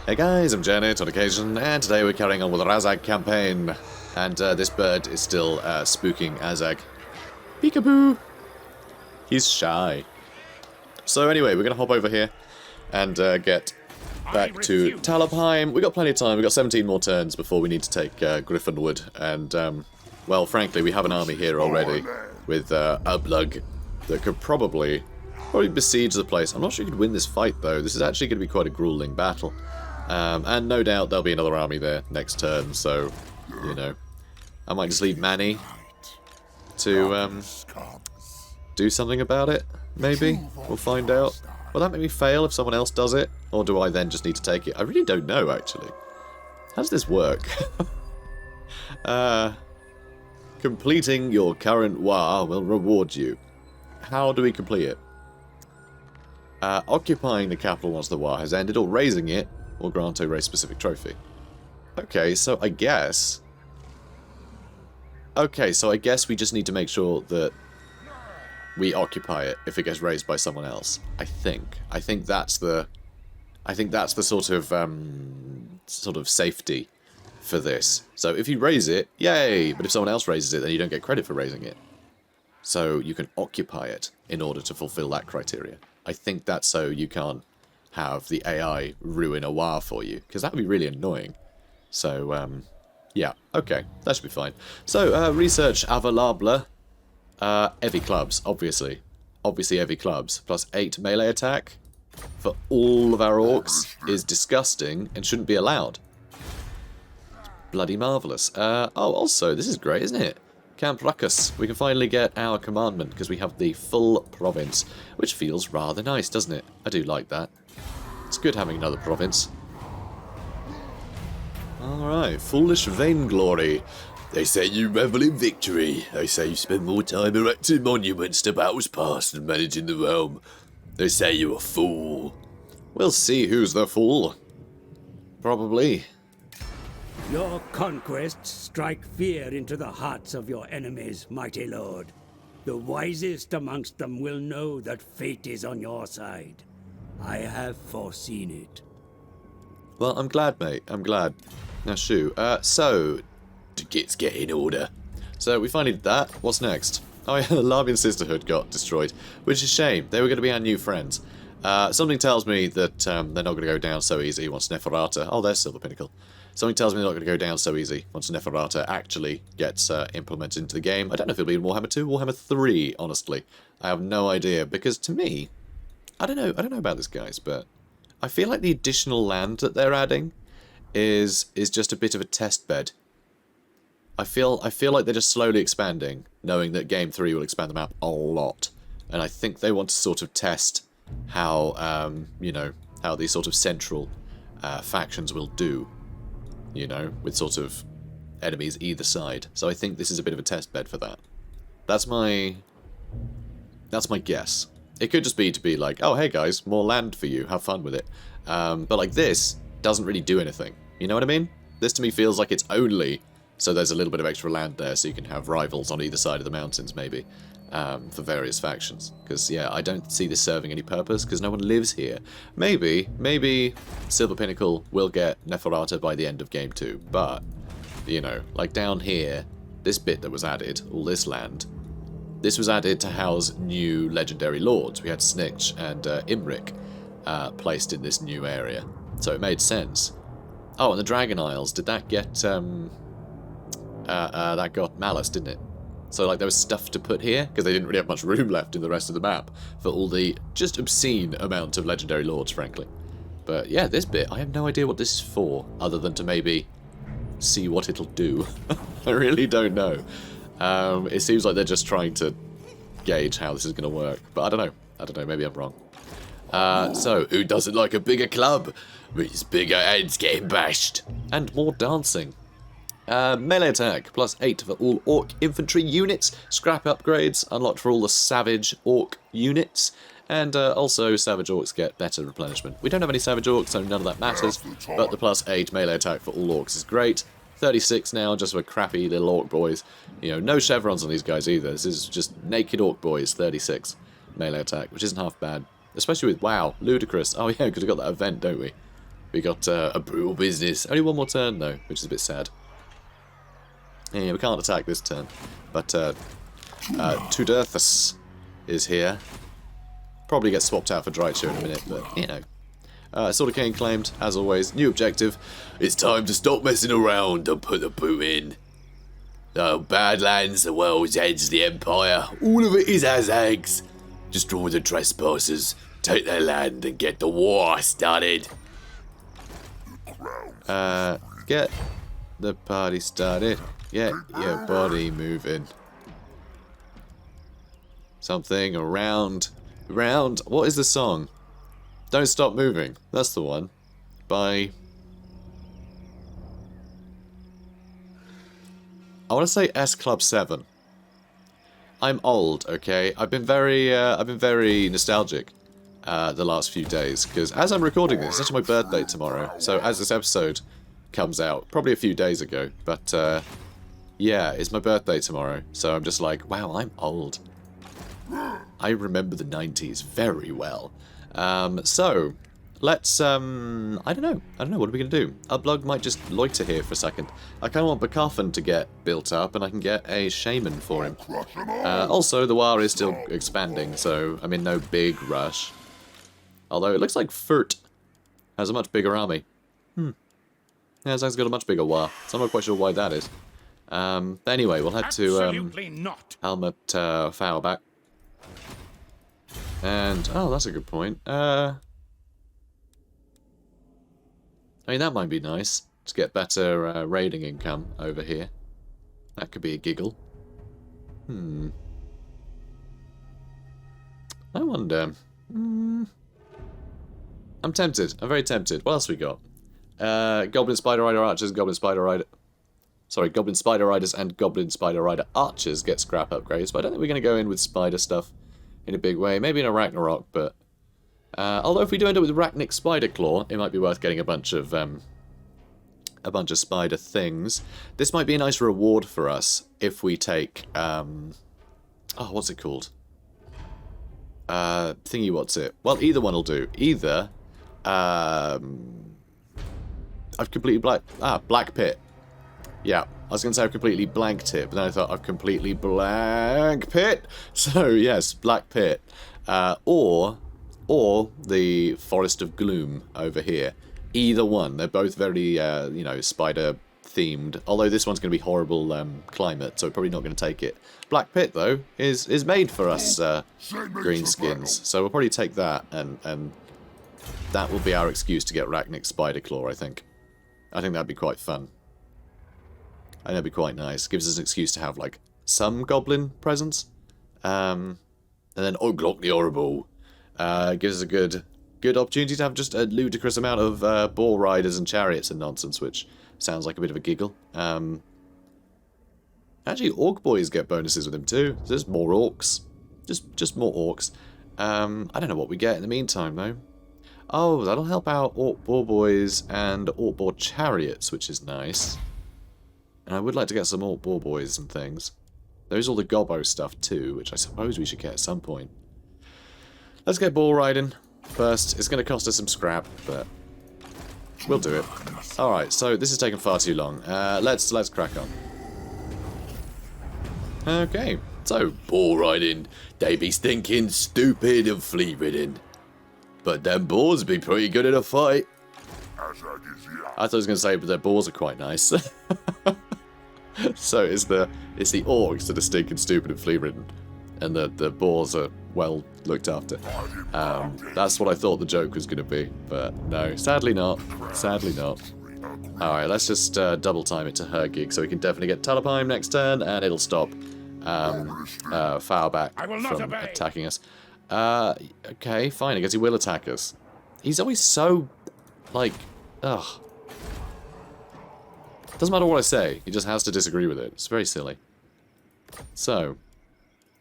Hey guys, I'm Janet on occasion, and today we're carrying on with the Azhag Campaign. And this bird is still spooking Azhag. Peekaboo! He's shy. So anyway, we're going to hop over here and get back to Talapime. We've got plenty of time, we've got 17 more turns before we need to take Griffinwood. And, well, frankly, we have an army here already with Ublug that could probably besiege the place. I'm not sure you could win this fight, though. This is actually going to be quite a grueling battle. And no doubt there'll be another army there next turn, so, you know, I might just leave Manny to do something about it, maybe? We'll find out. Will that make me fail if someone else does it? Or do I then just need to take it? I really don't know, actually. How does this work? Completing your current war will reward you. How do we complete it? Occupying the capital once the war has ended, or raising it, will grant a race-specific trophy. Okay, so I guess... Okay, so I guess we just need to make sure that we occupy it if it gets raised by someone else. I think. I think that's the sort of safety for this. So if you raise it, yay! But if someone else raises it, then you don't get credit for raising it. So you can occupy it in order to fulfill that criteria. I think that's so you can't have the AI ruin a war for you, because that would be really annoying. So, yeah, okay, that should be fine. So, research available. Heavy clubs, obviously. Obviously heavy clubs. Plus 8 melee attack for all of our orcs is disgusting and shouldn't be allowed. It's bloody marvellous. Oh, also, this is great, isn't it? Camp Ruckus. We can finally get our commandment because we have the full province, which feels rather nice, doesn't it? I do like that. It's good having another province. Alright, foolish vainglory. They say you revel in victory. They say you spend more time erecting monuments to battles past than managing the realm. They say you're a fool. We'll see who's the fool. Probably. Your conquests strike fear into the hearts of your enemies, mighty lord. The wisest amongst them will know that fate is on your side. I have foreseen it. Well, I'm glad, mate. I'm glad. Now, shoo. So, let's get in order. So, we finally did that. What's next? Oh, yeah, the Larbian Sisterhood got destroyed, which is a shame. They were going to be our new friends. Something tells me that they're not going to go down so easy once Neferata... Oh, there's Silver Pinnacle. Something tells me they're not going to go down so easy once Neferata actually gets implemented into the game. I don't know if it'll be in Warhammer 2 or Warhammer 3, honestly. I have no idea, because to me... I don't know about this, guys, but I feel like the additional land that they're adding is just a bit of a test bed. I feel like they're just slowly expanding, knowing that Game 3 will expand the map a lot. And I think they want to sort of test how, you know, how these sort of central factions will do, you know, with sort of enemies either side. So I think this is a bit of a test bed for that. That's my guess. It could just be to be like, oh, hey guys, more land for you, have fun with it. But like this doesn't really do anything. You know what I mean? This to me feels like it's only so there's a little bit of extra land there so you can have rivals on either side of the mountains maybe for various factions. Because, yeah, I don't see this serving any purpose because no one lives here. Maybe Silver Pinnacle will get Neferata by the end of Game 2. But, you know, like down here, this bit that was added, all this land... This was added to house new legendary lords. We had Snitch and Imrik placed in this new area. So it made sense. Oh, and the Dragon Isles, did that get... that got Malice, didn't it? So, like, there was stuff to put here, because they didn't really have much room left in the rest of the map for all the just obscene amount of legendary lords, frankly. But, yeah, this bit, I have no idea what this is for, other than to maybe see what it'll do. I really don't know. It seems like they're just trying to gauge how this is going to work. But I don't know, maybe I'm wrong. So, who doesn't like a bigger club? With bigger heads getting bashed. And more dancing. Melee attack, plus 8 for all orc infantry units. Scrap upgrades, unlocked for all the savage orc units. And also, savage orcs get better replenishment. We don't have any savage orcs, so none of that matters. But the plus 8 melee attack for all orcs is great. 36 now, just for crappy little orc boys. You know, no chevrons on these guys either. This is just naked orc boys, 36 melee attack, which isn't half bad. Especially with, wow, ludicrous. Oh yeah, because we've got that event, don't we? We got a brutal business. Only one more turn though, which is a bit sad. Yeah, we can't attack this turn. But Tudurthus is here. Probably get swapped out for Drycha in a minute, but you know. Sword of Cain claimed, as always. New objective. It's time to stop messing around and put the boot in. The Badlands, the world's edge, the Empire, all of it is Azhag's. Destroy the trespassers, take their land, and get the war started. Get the party started. Get your body moving. Something around. What is the song? Don't Stop Moving. That's the one. By... I want to say S Club 7. I'm old, okay? I've been very nostalgic the last few days, because as I'm recording this, it's actually my birthday tomorrow. So as this episode comes out, probably a few days ago, but yeah, it's my birthday tomorrow. So I'm just like, wow, I'm old. I remember the 90s very well. So let's I don't know, what are we gonna do? Ublug might just loiter here for a second. I kinda want Bakafan to get built up and I can get a Shaman for him. Also the war is still expanding, so I'm in no big rush. Although it looks like Throt has a much bigger army. Yeah, Azhag's got a much bigger war, so I'm not quite sure why that is. Anyway, we'll head to Helmut Fauerback. And oh, that's a good point. I mean, that might be nice to get better raiding income over here. That could be a giggle. I wonder. I'm tempted. I'm very tempted. What else we got? Goblin Spider Rider Archers, Goblin Spider Rider... Sorry, Goblin Spider Riders and Goblin Spider Rider Archers get scrap upgrades, but I don't think we're going to go in with spider stuff in a big way. Maybe in a Ragnarok, but... although if we do end up with Rachnic Spider Claw, it might be worth getting a bunch of spider things. This might be a nice reward for us if we take, oh, what's it called? Thingy, what's it? Well, either one will do. Either, I've completely Black Pit. Yeah, I was going to say I've completely blanked it, but then I thought I've completely blank pit. So, yes, Black Pit. Or the Forest of Gloom over here. Either one. They're both very, you know, spider-themed. Although this one's going to be horrible climate, so we're probably not going to take it. Black Pit, though, is made for us Greenskins. So we'll probably take that, and that will be our excuse to get Rachnic Spider Claw, I think. I think that'd be quite fun. I think that'd be quite nice. Gives us an excuse to have, like, some goblin presence. And then Oglok the Horrible. Gives us a good opportunity to have just a ludicrous amount of boar riders and chariots and nonsense, which sounds like a bit of a giggle. Actually, Orc Boys get bonuses with him too. So there's more orcs. Just more orcs. I don't know what we get in the meantime, though. Oh, that'll help out Orc Boar Boys and Orc Boar Chariots, which is nice. And I would like to get some Orc Boar Boys and things. There's all the Gobbo stuff too, which I suppose we should get at some point. Let's get ball riding first. It's going to cost us some scrap, but we'll do it. Alright, so this is taking far too long. Let's crack on. Okay, so ball riding. They be stinking stupid and flea-ridden. But them boars be pretty good at a fight. I thought I was going to say, but their boars are quite nice. So it's the orcs that are stinking stupid and flea-ridden. And the boars are well looked after. That's what I thought the joke was going to be, but no, sadly not. Sadly not. Alright, let's just double time it to her gig, so we can definitely get Talapime next turn, and it'll stop Fauerback from attacking us. Okay, fine, I guess he will attack us. He's always so, like, ugh. Doesn't matter what I say, he just has to disagree with it. It's very silly. So...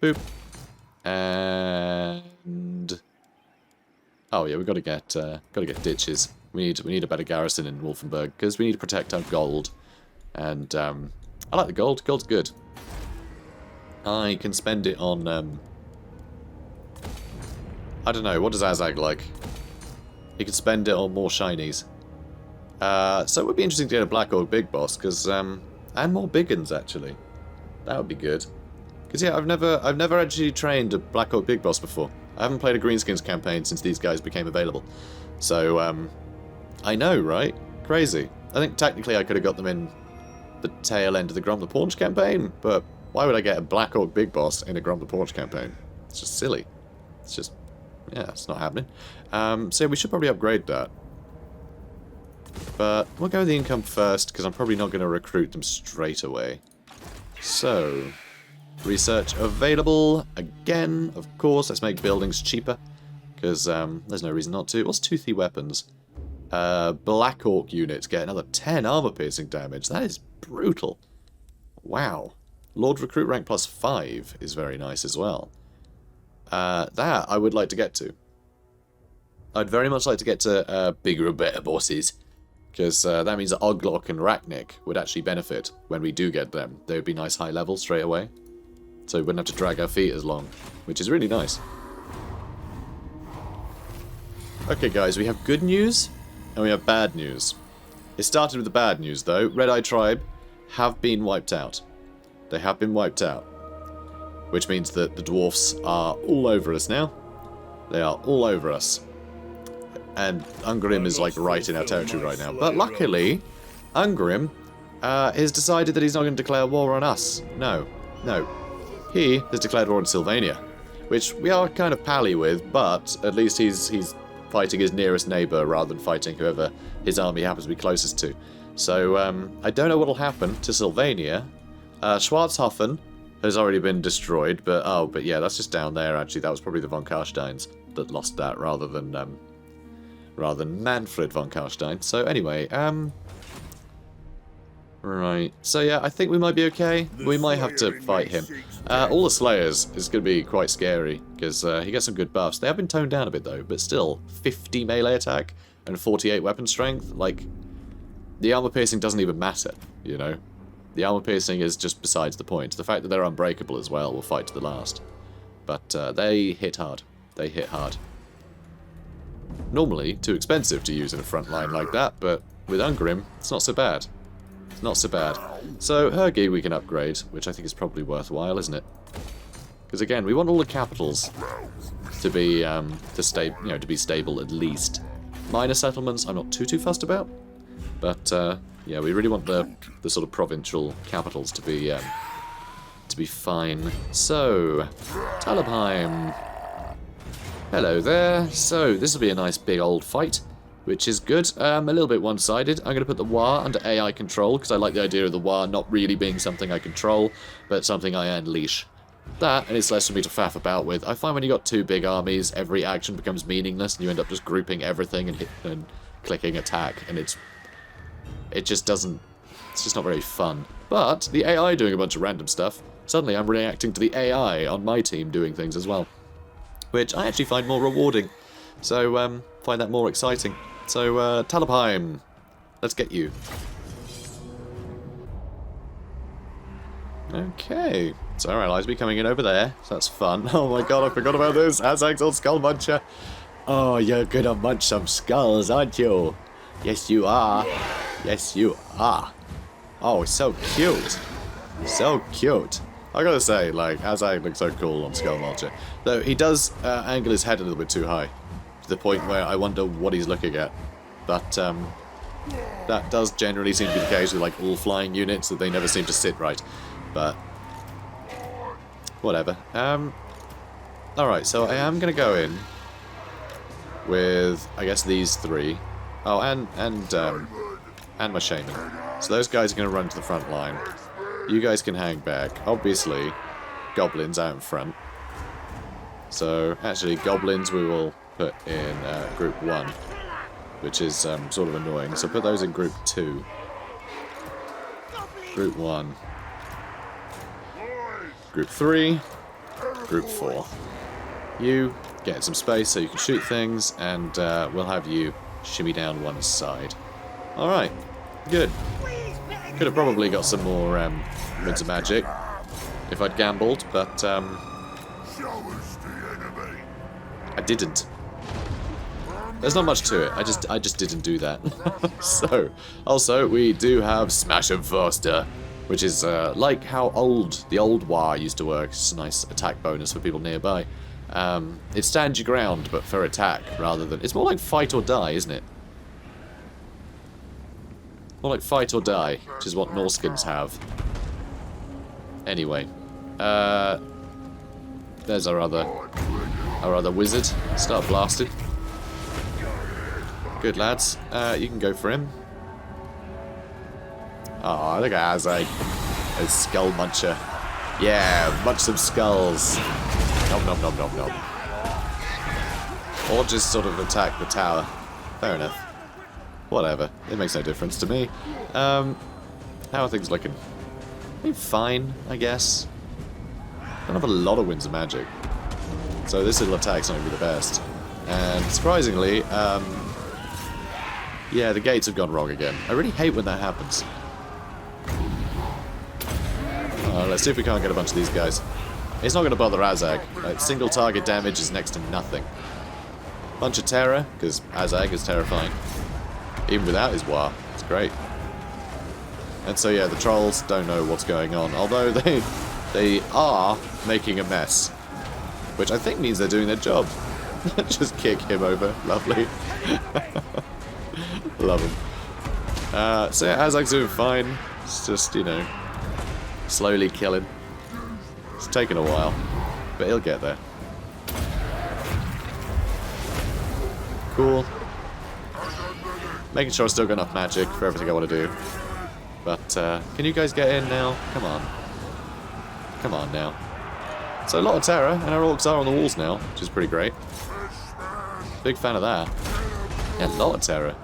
boop. And oh yeah, we've got to get ditches. We need a better garrison in Wolfenburg because we need to protect our gold. And I like the gold. Gold's good. I can spend it on I don't know. What does Azhag like? He can spend it on more shinies. So it would be interesting to get a Black Orc Big Boss, because, and more Biggins, actually. That would be good. Because, yeah, I've never actually trained a Black Orc Big Boss before. I haven't played a Greenskins campaign since these guys became available. So, I know, right? Crazy. I think technically I could have got them in the tail end of the Grom the Paunch campaign, but why would I get a Black Orc Big Boss in a Grom the Paunch campaign? It's just silly. It's just, yeah, it's not happening. So we should probably upgrade that. But we'll go with the income first, because I'm probably not going to recruit them straight away. So, research available again, of course. Let's make buildings cheaper, because there's no reason not to. What's toothy weapons? Black Orc units get another 10 armor-piercing damage. That is brutal. Wow. Lord Recruit rank plus 5 is very nice as well. That I would like to get to. I'd very much like to get to bigger and better bosses. Because that means that Oglok and Rachnik would actually benefit when we do get them. They would be nice high level straight away. So we wouldn't have to drag our feet as long. Which is really nice. Okay guys, we have good news. And we have bad news. It started with the bad news though. Red Eye Tribe have been wiped out. They have been wiped out. Which means that the dwarfs are all over us now. They are all over us. And Ungrim is like right in our territory right now. But luckily, Ungrim has decided that he's not going to declare war on us. No. No. He has declared war on Sylvania. Which we are kind of pally with, but at least he's fighting his nearest neighbour rather than fighting whoever his army happens to be closest to. So, I don't know what will happen to Sylvania. Schwarzhofen has already been destroyed, but yeah, that's just down there, actually. That was probably the von Karsteins that lost that, rather than Manfred von Karstein. So, anyway, right. So, yeah, I think we might be okay. We might have to fight him. All the Slayers is going to be quite scary, because he gets some good buffs. They have been toned down a bit, though, but still, 50 melee attack and 48 weapon strength. Like, the armor piercing doesn't even matter, you know? The armor piercing is just besides the point. The fact that they're unbreakable as well will fight to the last. But they hit hard. They hit hard. Normally, too expensive to use in a front line like that, but with Ungrim, it's not so bad. It's not so bad. So, Hergi we can upgrade, which I think is probably worthwhile, isn't it? Because again, we want all the capitals to be to be stable at least. Minor settlements, I'm not too fussed about, but yeah, we really want the sort of provincial capitals to be fine. So, Talapime. Hello there. So, this will be a nice big old fight, which is good. A little bit one-sided. I'm going to put the War under AI control, because I like the idea of the War not really being something I control, but something I unleash. That, and it's less for me to faff about with. I find when you got two big armies, every action becomes meaningless, and you end up just grouping everything and clicking attack, and it just doesn't... It's just not very fun. But the AI doing a bunch of random stuff, suddenly I'm reacting to the AI on my team doing things as well, which I actually find more rewarding. So, find that more exciting. So, Talapime, let's get you. Okay, so our allies be coming in over there, so that's fun. Oh my god, I forgot about this. Azhag's old skull muncher. Oh, you're gonna munch some skulls, aren't you? Yes, you are. Yes, you are. Oh, so cute. So cute. I gotta say, like, Azhag looks so cool on Skull Mulcher. Though he does angle his head a little bit too high, to the point where I wonder what he's looking at. But that does generally seem to be the case with like all flying units, that they never seem to sit right. But whatever. Alright, so I am gonna go in with, I guess, these three. Oh, and my Shaman. So those guys are gonna run to the front line. You guys can hang back. Obviously, goblins out in front. So, actually, goblins we will put in group 1, which is sort of annoying. So put those in group 2. Group 1. Group 3. Group 4. You get some space so you can shoot things, and we'll have you shimmy down one side. Alright, good. Could have probably got some more Winds of Magic if I'd gambled, but I didn't. There's not much to it. I just didn't do that. So, also, we do have Smash and Faster, which is like how the old War used to work. It's a nice attack bonus for people nearby. It stands your ground, but for attack rather than... It's more like fight or die, isn't it? More like fight or die, which is what Norskins have. Anyway, there's our other wizard. Start blasting. Good lads. You can go for him. Oh, look at Azhag. A skull muncher. Yeah, munch some skulls. Nom nom nom nom nom. Or just sort of attack the tower. Fair enough. Whatever. It makes no difference to me. How are things looking? I mean, fine, I guess. I don't have a lot of winds of magic. So this little attack's not going to be the best. And surprisingly, yeah, the gates have gone wrong again. I really hate when that happens. Let's see if we can't get a bunch of these guys. It's not going to bother Azhag. Like, single target damage is next to nothing. Bunch of terror, because Azhag is terrifying. Even without his War, it's great. And so yeah, the trolls don't know what's going on, although they are making a mess. Which I think means they're doing their job. Just kick him over. Lovely. Love him. So yeah, Azhag's doing fine. It's just, you know, slowly killing. It's taken a while, but he'll get there. Cool. Making sure I've still got enough magic for everything I want to do. But, can you guys get in now? Come on. Come on now. So a lot of terror, and our orcs are on the walls now, which is pretty great. Big fan of that. Yeah, a lot of terror.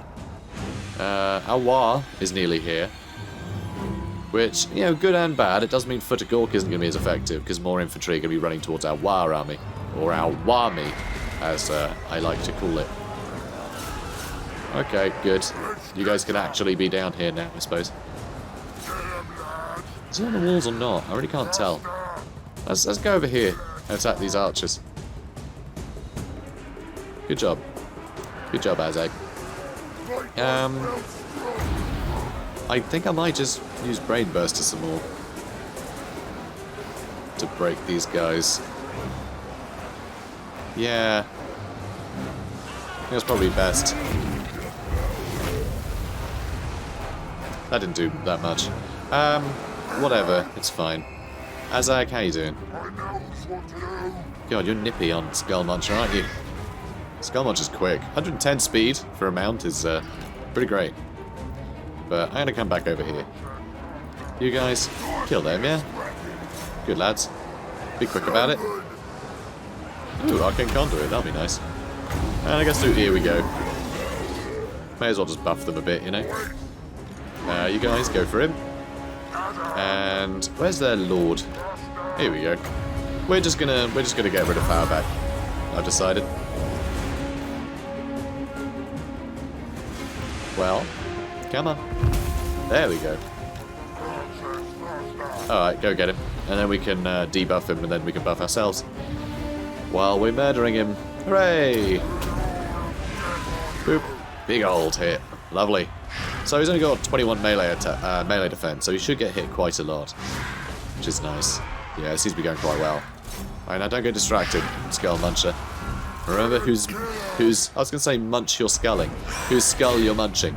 Our War is nearly here. Which, you know, good and bad. It does mean Foot of Gork isn't going to be as effective, because more infantry are going to be running towards our War army. Or our Warmy, as I like to call it. Okay, good. You guys can actually be down here now, I suppose. Is he on the walls or not? I really can't tell. Let's go over here and attack these archers. Good job. Good job, Azhag. I think I might just use Brain Burster some more. To break these guys. Yeah. I think that's probably best. That didn't do that much. Whatever, it's fine. Azhag, how you doing? God, you're nippy on Skull Muncher, aren't you? Skull Muncher's quick. 110 speed for a mount is pretty great. But I'm gonna come back over here. You guys, kill them, yeah? Good lads. Be quick about it. Ooh, Arcane Conduit, that'll be nice. And I guess through here we go. May as well just buff them a bit, you know? You guys, go for him. And where's their lord? Here we go. We're just gonna get rid of power back. I've decided. Well, come on. There we go. Alright, go get him. And then we can debuff him, and then we can buff ourselves. While we're murdering him. Hooray! Boop. Big old hit. Lovely. So he's only got 21 melee defense, so he should get hit quite a lot. Which is nice. Yeah, it seems to be going quite well. Alright, now don't get distracted, Skull Muncher. Remember who's I was going to say munch your sculling. Whose skull you're munching.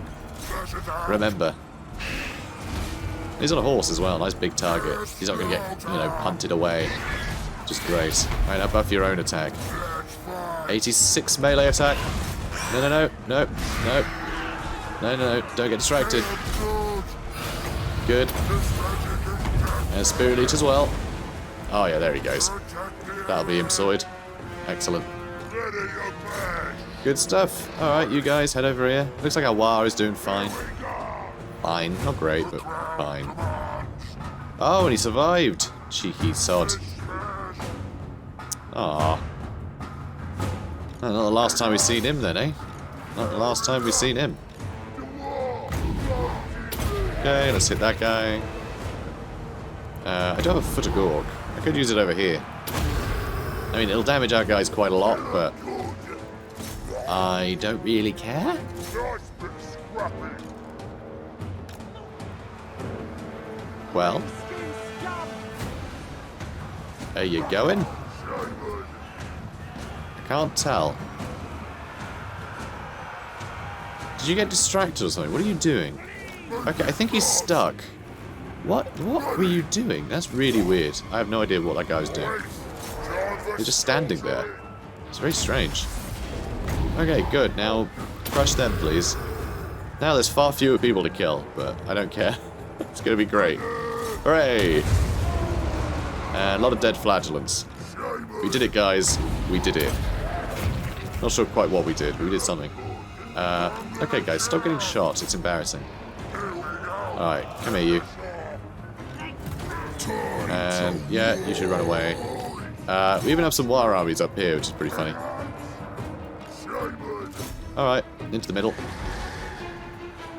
Remember. He's on a horse as well, nice big target. He's not going to get, you know, hunted away. Which is great. Alright, now buff your own attack. 86 melee attack. No, no, no, no, no. No, no, no, don't get distracted. Good. And Spirit Leech as well. Oh yeah, there he goes. That'll be him sorted. Excellent. Good stuff. Alright, you guys, head over here. Looks like our War is doing fine. Fine. Not great, but fine. Oh, and he survived. Cheeky sod. Aww. Not the last time we've seen him then, eh? Not the last time we've seen him. Okay, let's hit that guy. I do have a Foot of Gork. I could use it over here. I mean, it'll damage our guys quite a lot, but I don't really care. Well, are you going? I can't tell. Did you get distracted or something? What are you doing? Okay, I think he's stuck. What were you doing? That's really weird. I have no idea what that guy was doing. He's just standing there. It's very strange. Okay, good. Now, crush them, please. Now there's far fewer people to kill, but I don't care. It's going to be great. Hooray! And a lot of dead flagellants. We did it, guys. We did it. Not sure quite what we did, but we did something. Okay, guys, stop getting shot. It's embarrassing. Alright, come here, you. And, yeah, you should run away. We even have some war armies up here, which is pretty funny. Alright, into the middle.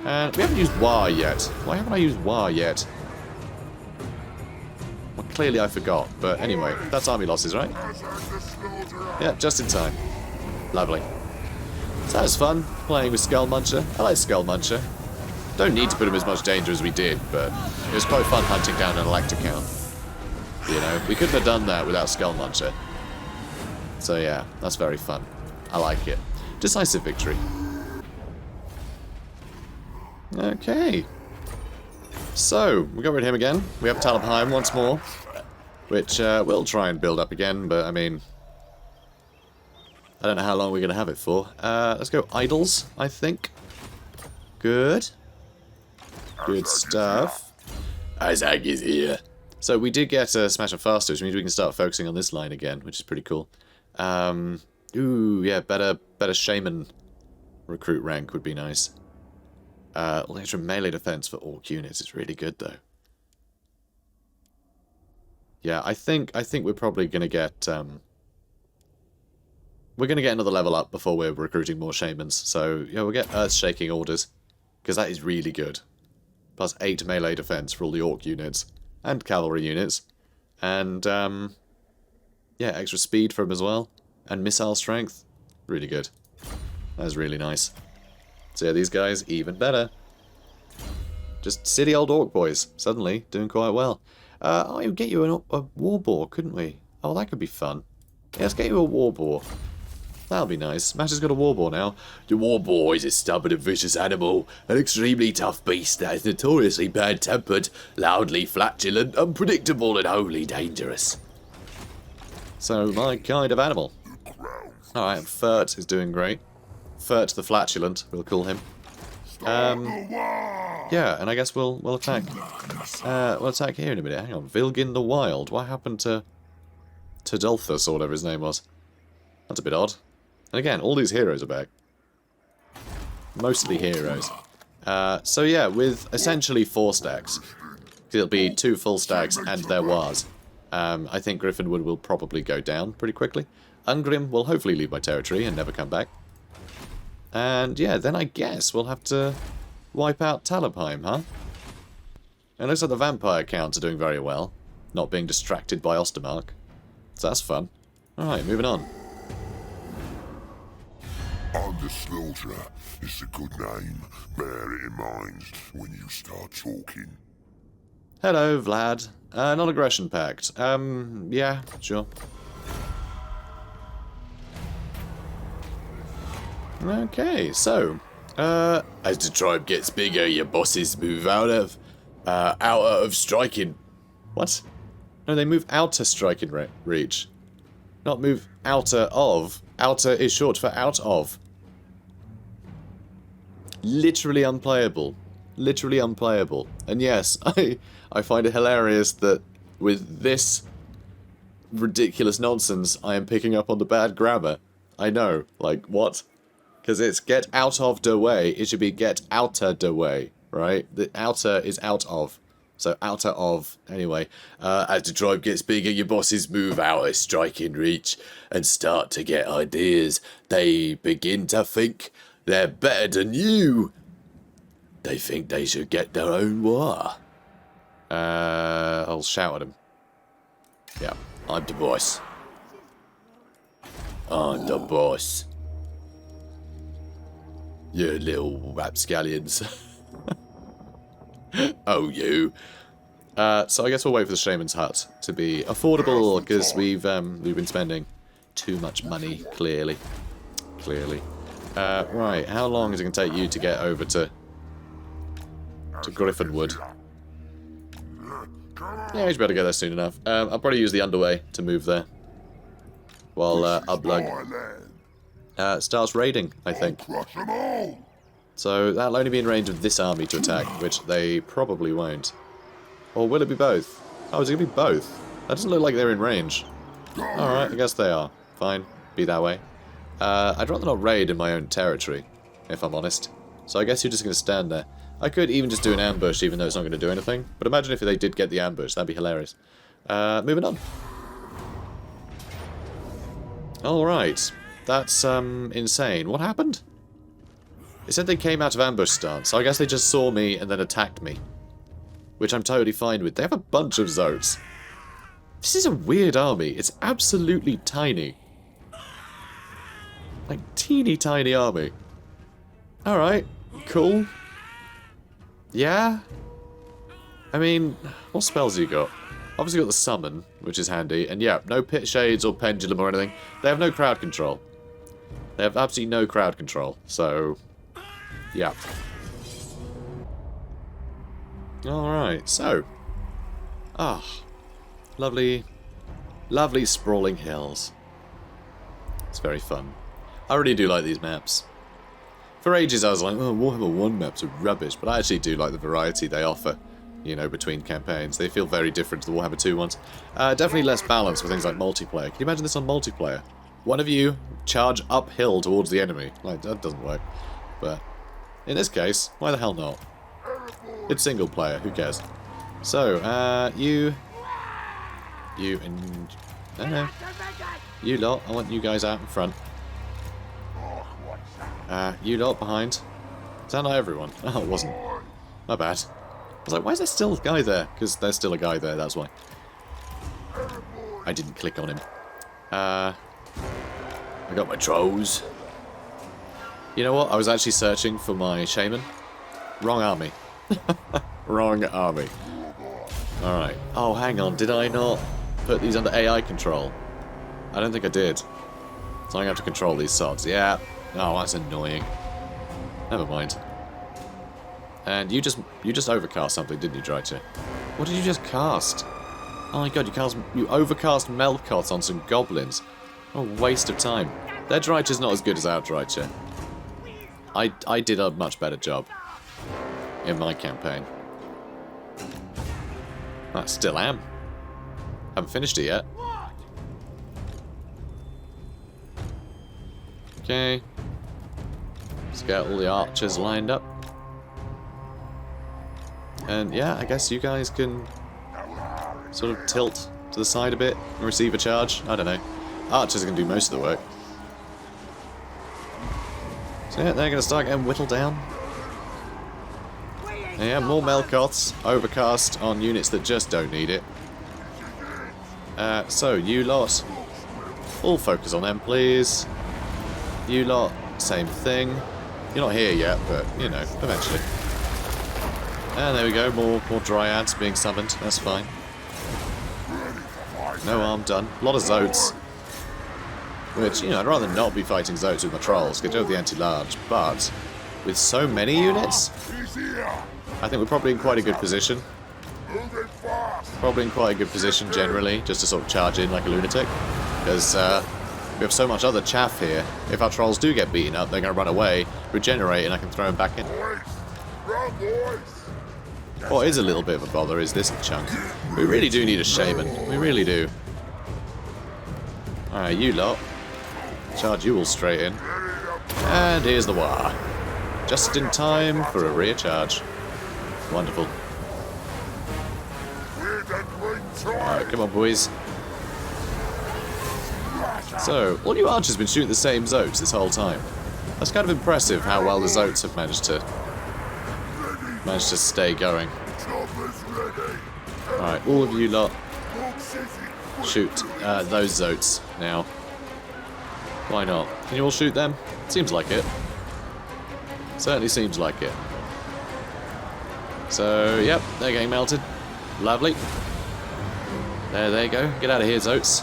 And we haven't used war yet. Why haven't I used war yet? Well, clearly I forgot, but anyway, that's army losses, right? Yeah, just in time. Lovely. So that was fun, playing with Skull Muncher. I like Skull Muncher. Don't need to put him as much danger as we did, but it was quite fun hunting down an elect account. You know, we couldn't have done that without Skull Muncher. So yeah, that's very fun. I like it. Decisive victory. Okay. So, we got rid of him again. We have Talapime once more, which we'll try and build up again, but I mean, I don't know how long we're going to have it for. Let's go idols, I think. Good. Good stuff. Azhag is here. So we did get a Smash and Faster, which means we can start focusing on this line again, which is pretty cool. Ooh, yeah, better Shaman recruit rank would be nice. Extra melee defense for orc units is really good, though. Yeah, I think we're probably gonna get we're gonna get another level up before we're recruiting more shamans. So yeah, we'll get earth-shaking orders because that is really good. Plus 8 melee defense for all the orc units and cavalry units, and yeah, extra speed for them as well, and missile strength, really good. That's really nice. So yeah, these guys, even better. Just city old orc boys, suddenly doing quite well. Oh, we could get you a war boar, couldn't we? Oh, that could be fun. Yeah, let's get you a war boar. That'll be nice. Mash has got a war boar now. The war boar is a stubborn and vicious animal, an extremely tough beast that is notoriously bad-tempered, loudly flatulent, unpredictable, and wholly dangerous. So, my kind of animal. Alright, Throt is doing great. Throt the Flatulent, we'll call him. Yeah, and I guess we'll attack. We'll attack here in a minute. Hang on, Vilgin the Wild. What happened to Tadulthus, or whatever his name was? That's a bit odd. And again, all these heroes are back. Mostly heroes. So yeah, with essentially 4 stacks. It'll be 2 full stacks and their wars. I think Griffinwood will probably go down pretty quickly. Ungrim will hopefully leave my territory and never come back. And yeah, then I guess we'll have to wipe out Talapime, huh? It looks like the vampire counts are doing very well, not being distracted by Ostermark. So that's fun. Alright, moving on. The Slaughterer is a good name. Bear it in mind when you start talking. Hello, Vlad. Non-aggression pact. Yeah, sure. Okay, so, as the tribe gets bigger, your bosses move out of striking. What? No, they move out of striking reach. Not move outer of. Outer is short for out of. Literally unplayable. Literally unplayable. And yes, I find it hilarious that with this ridiculous nonsense, I am picking up on the bad grammar. I know, like, what? Because it's get out of the way. It should be get outer the way, right? The outer is out of. So outer of. Anyway, as the tribe gets bigger, your bosses move out of striking reach and start to get ideas. They begin to think they're better than you. They think they should get their own war. I'll shout at them. Yeah, I'm the boss. I'm the boss. You little rapscallions. Oh, you. So I guess we'll wait for the Shaman's hut to be affordable, because we've been spending too much money, clearly. Right, how long is it going to take you to get over to Griffinwood? Yeah, you should be able to get there soon enough. I'll probably use the underway to move there. While Ublug starts raiding, I think. So that'll only be in range of this army to attack, which they probably won't. Or will it be both? Oh, is it going to be both? That doesn't look like they're in range. Alright, I guess they are. Fine, be that way. I'd rather not raid in my own territory, if I'm honest. So I guess you're just going to stand there. I could even just do an ambush, even though it's not going to do anything. But imagine if they did get the ambush, that'd be hilarious. Moving on. Alright, that's insane. What happened? It said they came out of ambush stance, so I guess they just saw me and then attacked me. Which I'm totally fine with. They have a bunch of zoats. This is a weird army. It's absolutely tiny. Like, teeny tiny army. Alright, cool. Yeah? I mean, what spells have you got? Obviously got the summon, which is handy. And yeah, no pit shades or pendulum or anything. They have no crowd control. They have absolutely no crowd control. So, yeah. Alright, so. Ah. Lovely, lovely sprawling hills. It's very fun. I really do like these maps. For ages I was like, oh, Warhammer 1 maps are rubbish, but I actually do like the variety they offer, you know, between campaigns. They feel very different to the Warhammer 2 ones. Definitely less balance for things like multiplayer. Can you imagine this on multiplayer? One of you charge uphill towards the enemy. Like, that doesn't work. But in this case, why the hell not? It's single player, who cares? So, you and... I don't know. You lot, I want you guys out in front. You lot behind. Is that not everyone? Oh, it wasn't. My bad. I was like, why is there still a guy there? Because there's still a guy there, that's why. I didn't click on him. I got my trolls. You know what? I was actually searching for my Shaman. Wrong army. Wrong army. Alright. Oh, hang on. Did I not put these under AI control? I don't think I did. So I'm going to have to control these sods. Yeah. Oh, that's annoying. Never mind. And you just overcast something, didn't you, Drycha? What did you just cast? Oh my god, you overcast Melkoth on some goblins. What a waste of time. Their Drycha's not as good as our Drycha. I did a much better job in my campaign. I still am. Haven't finished it yet. Okay. Let's get all the archers lined up. And yeah, I guess you guys can sort of tilt to the side a bit and receive a charge. I don't know. Archers are going to do most of the work. So yeah, they're going to start getting whittled down. And yeah, more Melkoths overcast on units that just don't need it. So, you lot, all focus on them, please. You lot, same thing. You're not here yet, but, you know, eventually. And there we go, more dryads being summoned, that's fine. No harm done. A lot of zoats. Which, you know, I'd rather not be fighting zoats with my trolls, get over the anti-large, but with so many units, I think we're probably in quite a good position. Probably in quite a good position generally, just to sort of charge in like a lunatic. Because we have so much other chaff here. If our trolls do get beaten up, they're going to run away, regenerate, and I can throw them back in. What is a little bit of a bother is this chunk. We really do need a Shaman. We really do. Alright, you lot. Charge you all straight in. And here's the war. Just in time for a rear charge. Wonderful. Alright, come on, boys. So, all you archers have been shooting the same zoats this whole time. That's kind of impressive how well the zoats have managed to stay going. Alright, all of you lot shoot those zoats now. Why not? Can you all shoot them? Seems like it. Certainly seems like it. So, yep, they're getting melted. Lovely. There they go. Get out of here, zoats.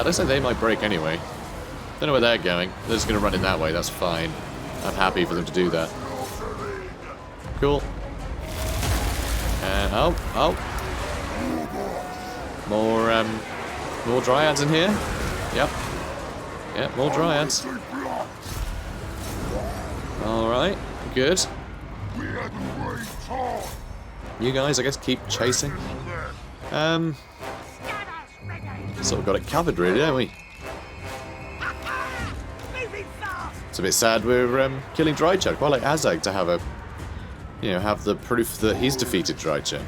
Looks like they might break anyway. Don't know where they're going. They're just going to run in that way. That's fine. I'm happy for them to do that. Cool. Oh. More dryads in here. Yep. Yep, more dryads. Alright, good. You guys, I guess, keep chasing. Sort of got it covered, really, don't we? It's a bit sad we're killing Drycha. Quite like Azhag to have a, you know, have the proof that he's defeated Drycha.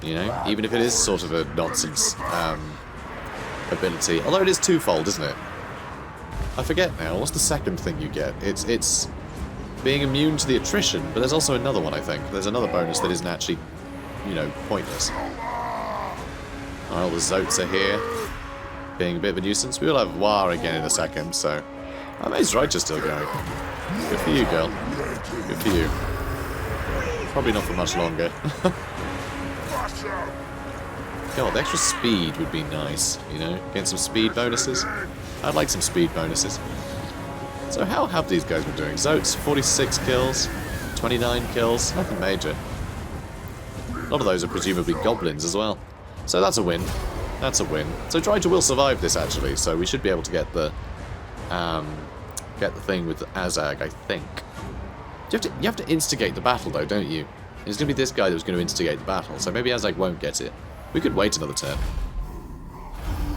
You know, even if it is sort of a nonsense ability. Although it is twofold, isn't it? I forget now. What's the second thing you get? It's being immune to the attrition, but there's also another one, I think. There's another bonus that isn't actually, you know, pointless. Alright, all the zoats are here. Being a bit of a nuisance. We will have War again in a second, so... I mean, Drycha's still going. Good for you, girl. Good for you. Probably not for much longer. God, the extra speed would be nice, you know? Getting some speed bonuses. I'd like some speed bonuses. So how have these guys been doing? Zoats, 46 kills, 29 kills, nothing major. A lot of those are presumably goblins as well. So that's a win. That's a win. So Drycha will survive this, actually, so we should be able to get the thing with Azhag, I think. You have to instigate the battle, though, don't you? It's going to be this guy that was going to instigate the battle, so maybe Azhag won't get it. We could wait another turn.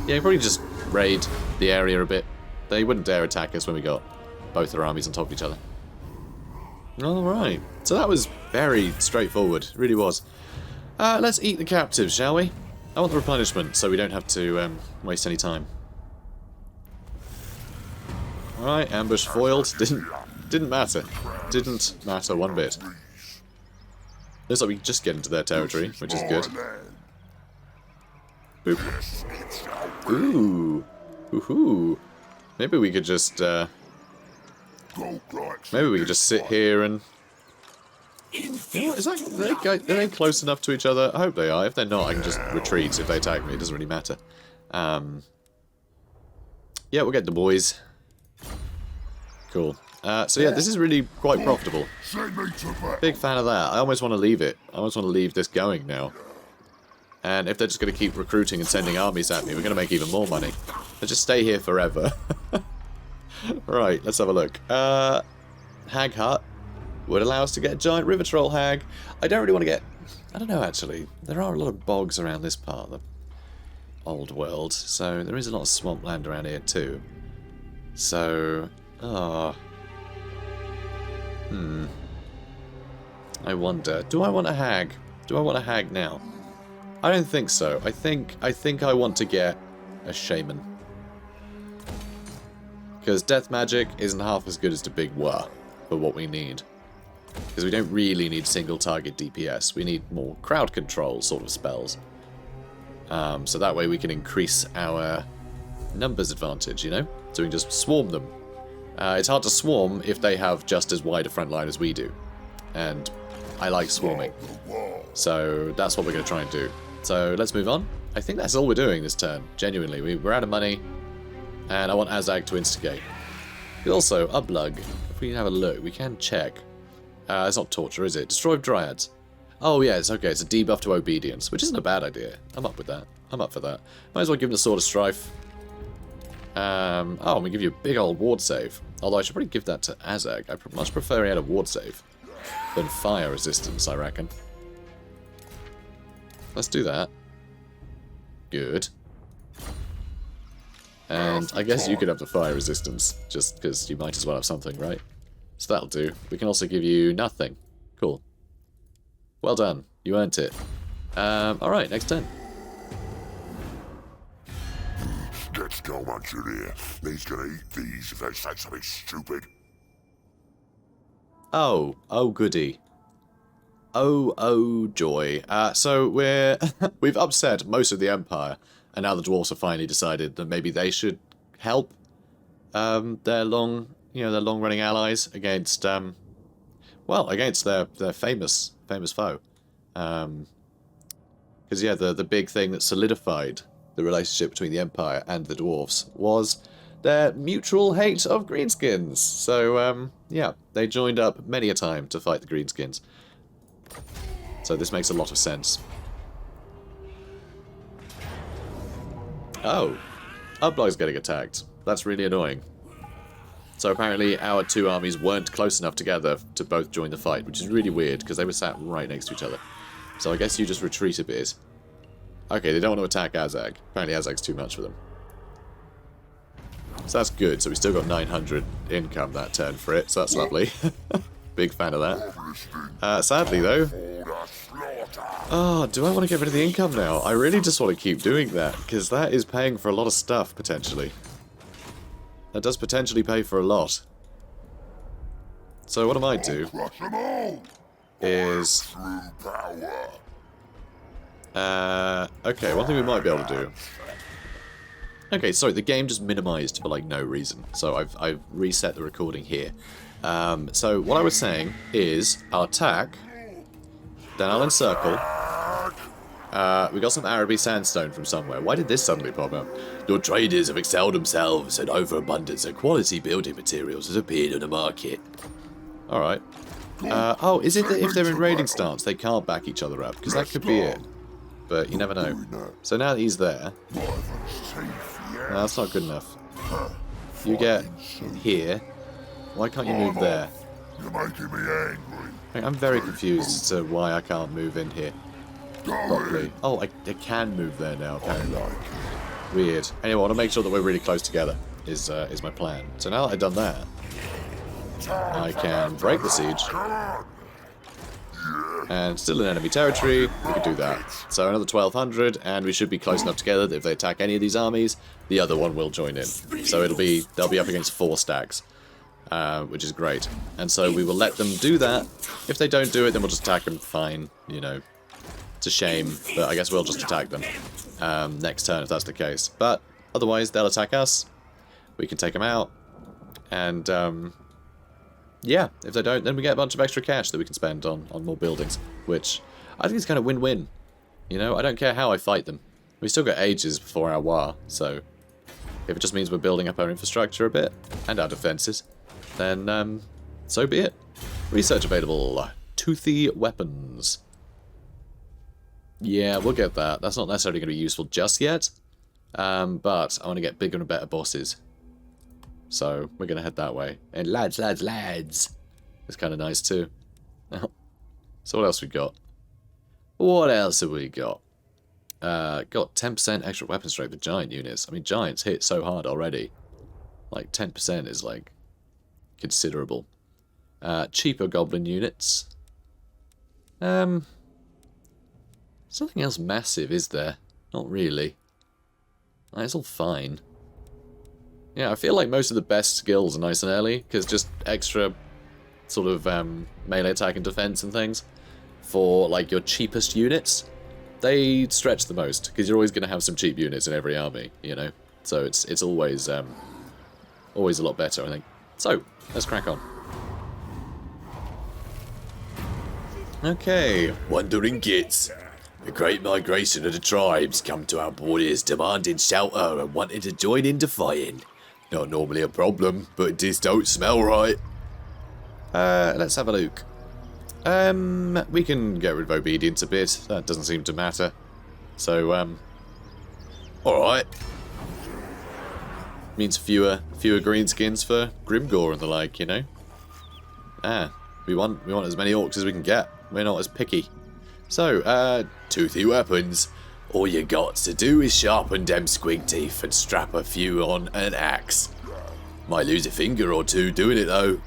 Yeah, probably just raid the area a bit. They wouldn't dare attack us when we got both their armies on top of each other. Alright, so that was very straightforward, it really was. Let's eat the captives, shall we? I want the replenishment, so we don't have to waste any time. Alright, ambush foiled. Didn't matter. Didn't matter one bit. Looks like we just get into their territory, which is good. Boop. Ooh. Woohoo. Maybe we could just sit here and... You know what, are they close enough to each other? I hope they are. If they're not, I can just retreat. If they attack me, it doesn't really matter. Yeah, we'll get the boys. Cool. So yeah, this is really quite profitable. Big fan of that. I almost want to leave it. I almost want to leave this going now. And if they're just going to keep recruiting and sending armies at me, we're going to make even more money. Let's just stay here forever. Right, let's have a look. Hag Hut would allow us to get a giant river troll hag. I don't really want to get... I don't know, actually. There are a lot of bogs around this part of the old world, so there is a lot of swampland around here too. So... I wonder. Do I want a hag? Do I want a hag now? I don't think so. I think I want to get a shaman. Because death magic isn't half as good as the big Wa for what we need. Because we don't really need single target DPS. We need more crowd control sort of spells. So that way we can increase our numbers advantage, you know? So we can just swarm them. It's hard to swarm if they have just as wide a front line as we do. And I like swarming. So that's what we're going to try and do. So let's move on. I think that's all we're doing this turn, genuinely. We're out of money, and I want Azhag to instigate. Also, Ublug, if we can have a look, we can check. It's not torture, is it? Destroy dryads. Oh yeah, it's okay, it's a debuff to obedience, which isn't a bad idea. I'm up with that. I'm up for that. Might as well give him the Sword of Strife. Oh, we give you a big old ward save. Although I should probably give that to Azhag. I much prefer he had a ward save than fire resistance, I reckon. Let's do that. Good. And I guess you could have the fire resistance, just because you might as well have something, right? So that'll do. We can also give you nothing. Cool. Well done. You earned it. Alright, next turn. Let's go, Munchin here. He's gonna eat these if they say something stupid. Oh goody. Oh joy. So we've upset most of the Empire, and now the dwarves have finally decided that maybe they should help their long you know, their long-running allies against, well, against their famous foe. Because, yeah, the big thing that solidified the relationship between the Empire and the Dwarves was their mutual hate of Greenskins. So, yeah, they joined up many a time to fight the Greenskins. So this makes a lot of sense. Oh, Ublog's getting attacked. That's really annoying. So apparently our two armies weren't close enough together to both join the fight, which is really weird because they were sat right next to each other. So I guess you just retreat a bit. Okay, they don't want to attack Azhag. Apparently Azhag's too much for them. So that's good. So we still got 900 income that turn for it, so that's lovely. Big fan of that. Sadly though... Oh, do I want to get rid of the income now? I really just want to keep doing that, because that is paying for a lot of stuff, potentially. That does potentially pay for a lot. So what I might do is... okay, one thing we might be able to do... Okay, sorry, the game just minimized for, like, no reason. So I've reset the recording here. So what I was saying is, I'll attack, then I'll encircle. We got some Araby sandstone from somewhere. Why did this suddenly pop up? Your traders have excelled themselves, and overabundance of quality building materials has appeared on the market. Alright. Oh, is it that if they're in raiding stance, they can't back each other up? Because that could be it. But you never know. So now that he's there... No, that's not good enough. You get here. Why can't you move there? You're making me angry. I'm very confused as to why I can't move in here properly. Oh, I can move there now, apparently. Weird. Anyway, I want to make sure that we're really close together, is my plan. So now that I've done that, I can break the siege. And still in enemy territory, we can do that. So another 1200, and we should be close enough together that if they attack any of these armies, the other one will join in. So they'll be up against 4 stacks. Which is great. And so we will let them do that. If they don't do it, then we'll just attack them. Fine, you know. It's a shame, but I guess we'll just attack them next turn if that's the case. But otherwise, they'll attack us. We can take them out. And, yeah, if they don't, then we get a bunch of extra cash that we can spend on more buildings. Which, I think is kind of win-win. You know, I don't care how I fight them. We still got ages before our war, so... If it just means we're building up our infrastructure a bit, and our defences, then, so be it. Research available. Toothy weapons. Yeah, we'll get that. That's not necessarily going to be useful just yet, but I want to get bigger and better bosses. So, we're going to head that way. And lads, it's kind of nice too. So what else we got? What else have we got? Got 10% extra weapon strength with giant units. I mean, giants hit so hard already. Like, 10% is, like, considerable. Cheaper goblin units. There's nothing else massive, is there? Not really. It's all fine. Yeah, I feel like most of the best skills are nice and early, because just extra sort of melee attack and defense and things for, like, your cheapest units, they stretch the most, because you're always going to have some cheap units in every army, you know? So it's always always a lot better, I think. So, let's crack on. Okay, wandering gits. A great migration of the tribes come to our borders demanding shelter and wanting to join in defying. Not normally a problem, but this don't smell right. Let's have a look. We can get rid of obedience a bit. That doesn't seem to matter. So, alright. Means fewer greenskins for Grimgor and the like, you know. We want as many orcs as we can get. We're not as picky. So, toothy weapons. All you got to do is sharpen them squig teeth and strap a few on an axe. Might lose a finger or two doing it though.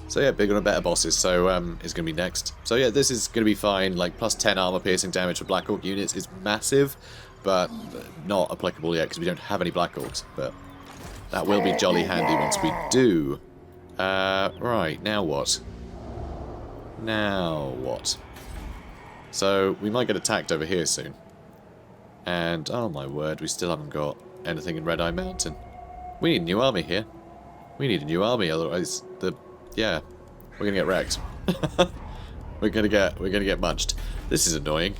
So yeah, bigger and better bosses, so it's going to be next. So yeah, this is going to be fine, like plus 10 armor piercing damage for Black Orc units is massive, but not applicable yet because we don't have any Black Orcs, but that will be jolly handy once we do. Right, now what? Now what? So we might get attacked over here soon. And, oh my word, we still haven't got anything in Red Eye Mountain. We need a new army here. We need a new army, otherwise yeah, we're gonna get wrecked. we're gonna get munched. This is annoying.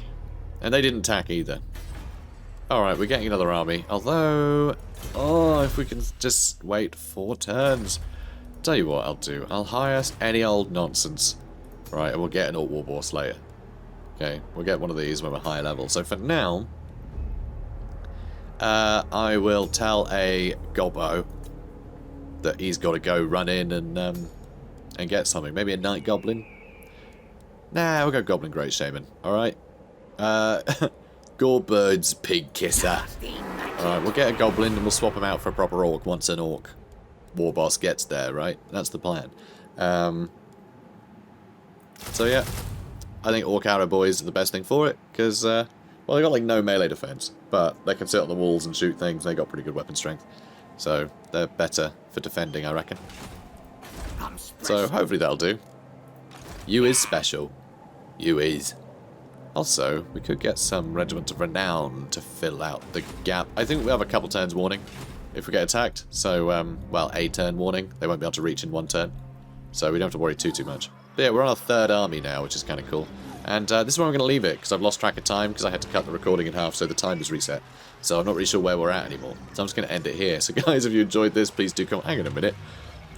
And they didn't attack either. Alright, we're getting another army. Although, oh, if we can just wait 4 turns. Tell you what I'll do. I'll hire any old nonsense. Right, and we'll get an Orc Warboar Slayer. Okay, we'll get one of these when we're higher level. So for now, I will tell a Gobbo that he's got to go run in and get something. Maybe a Night Goblin? Nah, we'll go Goblin Great Shaman. Alright. Gorbird's Pig Kisser. Alright, we'll get a Goblin and we'll swap him out for a proper Orc once an Orc War Boss gets there, right? That's the plan. So yeah, I think Orc Arrow Boys are the best thing for it, because, well, they got like no melee defense, but they can sit on the walls and shoot things, they got pretty good weapon strength. So, they're better for defending, I reckon. So, hopefully that'll do. You is special. You is. Also, we could get some Regiment of Renown to fill out the gap. I think we have a couple turns warning if we get attacked. So, well, a turn warning. They won't be able to reach in 1 turn. So we don't have to worry too much. But yeah, we're on our 3rd army now, which is kind of cool. And this is where I'm going to leave it, because I've lost track of time, because I had to cut the recording in half, so the time is reset. So I'm not really sure where we're at anymore. So I'm just going to end it here. So guys, if you enjoyed this, please do come... Hang on a minute.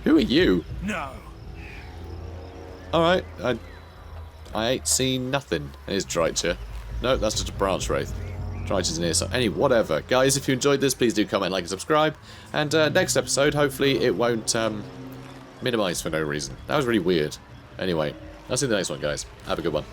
Who are you? No. Alright, I ain't seen nothing. Here's Drycha. No, that's just a branch wraith. Drycha's in here, so any whatever. Guys, if you enjoyed this, please do comment, like, and subscribe. And next episode, hopefully it won't minimise for no reason. That was really weird. Anyway, I'll see you in the next one, guys. Have a good one.